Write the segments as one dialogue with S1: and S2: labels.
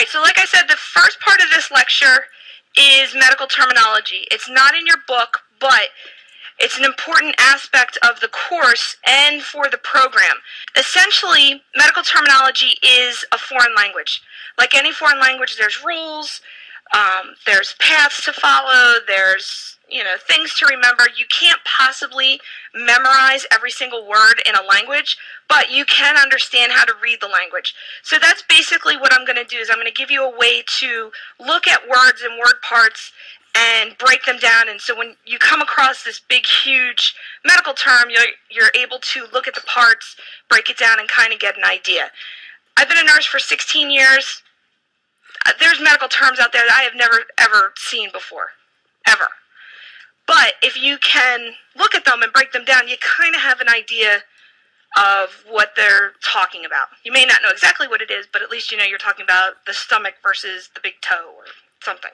S1: right, so like I said, the first part of this lecture is medical terminology. It's not in your book, but it's an important aspect of the course and for the program. Essentially, medical terminology is a foreign language. Like any foreign language, there's rules, there's paths to follow, there's things to remember. You can't possibly memorize every single word in a language, but you can understand how to read the language. So that's basically what I'm going to do, is I'm going to give you a way to look at words and word parts and break them down. And so when you come across this big, huge medical term, you're able to look at the parts, break it down, and kind of get an idea. I've been a nurse for 16 years. There's medical terms out there that I have never, ever seen before. Ever. But if you can look at them and break them down, you kind of have an idea of what they're talking about. You may not know exactly what it is, but at least you know you're talking about the stomach versus the big toe or something.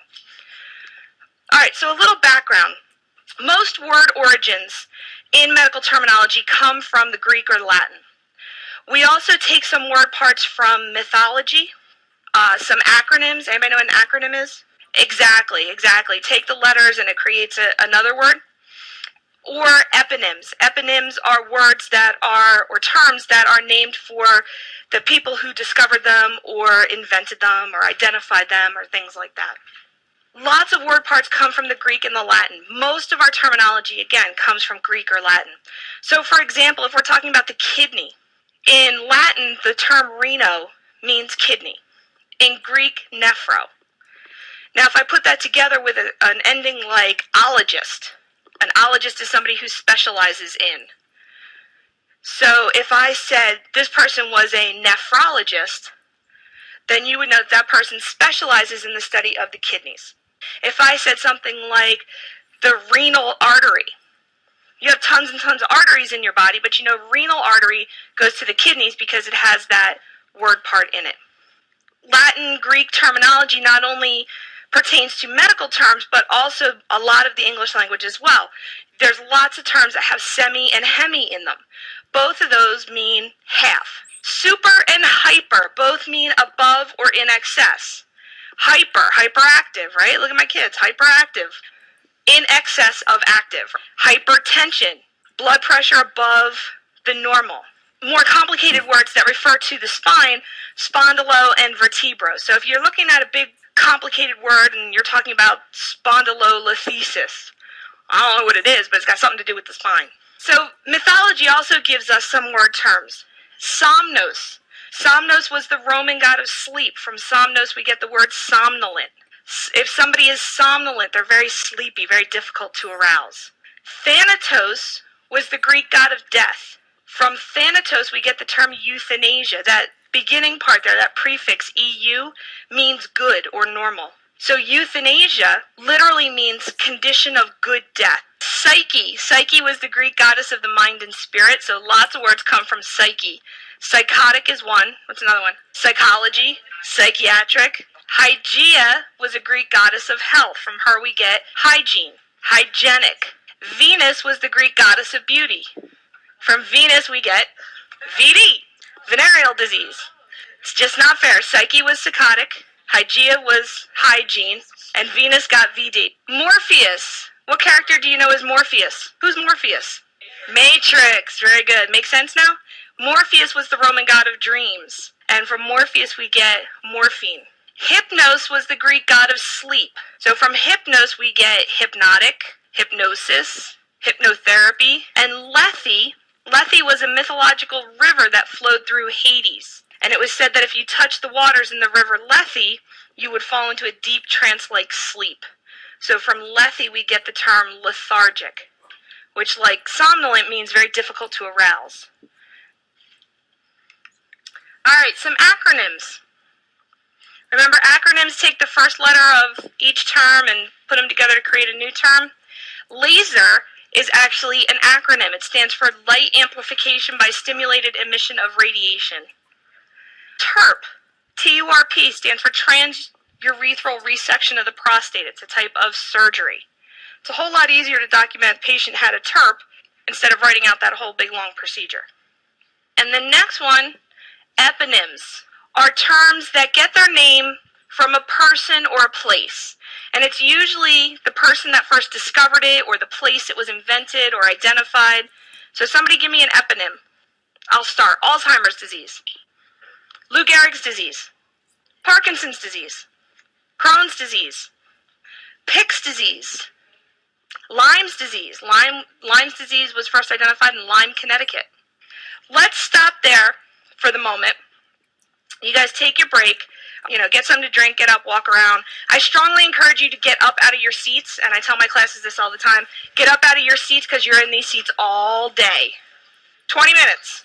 S1: All right, so a little background. Most word origins in medical terminology come from the Greek or the Latin. We also take some word parts from mythology, some acronyms. Anybody know what an acronym is? Exactly. Take the letters and it creates another word. Or eponyms. Eponyms are words that are, or terms that are named for the people who discovered them or invented them or identified them or things like that. Lots of word parts come from the Greek and the Latin. Most of our terminology, again, comes from Greek or Latin. So, for example, if we're talking about the kidney, in Latin, the term reno means kidney. In Greek, nephro. Now, if I put that together with an ending like ologist, an ologist is somebody who specializes in. So if I said this person was a nephrologist, then you would know that person specializes in the study of the kidneys. If I said something like the renal artery, you have tons and tons of arteries in your body, but renal artery goes to the kidneys because it has that word part in it. Latin, Greek terminology not only pertains to medical terms, but also a lot of the English language as well. There's lots of terms that have semi and hemi in them. Both of those mean half. Super and hyper both mean above or in excess. Hyper, hyperactive, right? Look at my kids, hyperactive. In excess of active. Hypertension, blood pressure above the normal. More complicated words that refer to the spine, spondylo and vertebra. So if you're looking at a big complicated word and you're talking about spondylolisthesis, I don't know what it is, but it's got something to do with the spine. So mythology also gives us some word terms. Somnos. Somnos was the Roman god of sleep. From somnos we get the word somnolent. If somebody is somnolent, they're very sleepy, very difficult to arouse. Thanatos was the Greek god of death. From Thanatos we get the term euthanasia. That beginning part there, that prefix EU, means good or normal. So euthanasia literally means condition of good death. Psyche. Psyche was the Greek goddess of the mind and spirit, so lots of words come from psyche. Psychotic is one. What's another one? Psychology, psychiatric. Hygeia was a Greek goddess of health. From her we get hygiene. Hygienic. Venus was the Greek goddess of beauty. From Venus we get VD, venereal disease. It's just not fair. Psyche was psychotic, Hygeia was hygiene, and Venus got VD. Morpheus. What character do you know is Morpheus? Who's Morpheus? Matrix. Very good. Makes sense now? Morpheus was the Roman god of dreams, and from Morpheus we get morphine. Hypnos was the Greek god of sleep. So from hypnos we get hypnotic, hypnosis, hypnotherapy, and Lethe. Lethe was a mythological river that flowed through Hades. And it was said that if you touched the waters in the river Lethe, you would fall into a deep trance-like sleep. So from Lethe we get the term lethargic, which like somnolent means very difficult to arouse. Alright, some acronyms. Remember, acronyms take the first letter of each term and put them together to create a new term. Laser is actually an acronym. It stands for Light Amplification by Stimulated Emission of Radiation. TURP, T-U-R-P, stands for transurethral resection of the prostate. It's a type of surgery. It's a whole lot easier to document a patient had a TURP instead of writing out that whole big long procedure. And the next one, eponyms, are terms that get their name from a person or a place. And it's usually the person that first discovered it or the place it was invented or identified. So somebody give me an eponym. I'll start. Alzheimer's disease. Lou Gehrig's disease. Parkinson's disease. Crohn's disease. Pick's disease. Lyme's disease. Lyme's disease was first identified in Lyme, Connecticut. Let's stop there for the moment. You guys take your break, get something to drink, get up, walk around. I strongly encourage you to get up out of your seats, and I tell my classes this all the time. Get up out of your seats because you're in these seats all day. 20 minutes.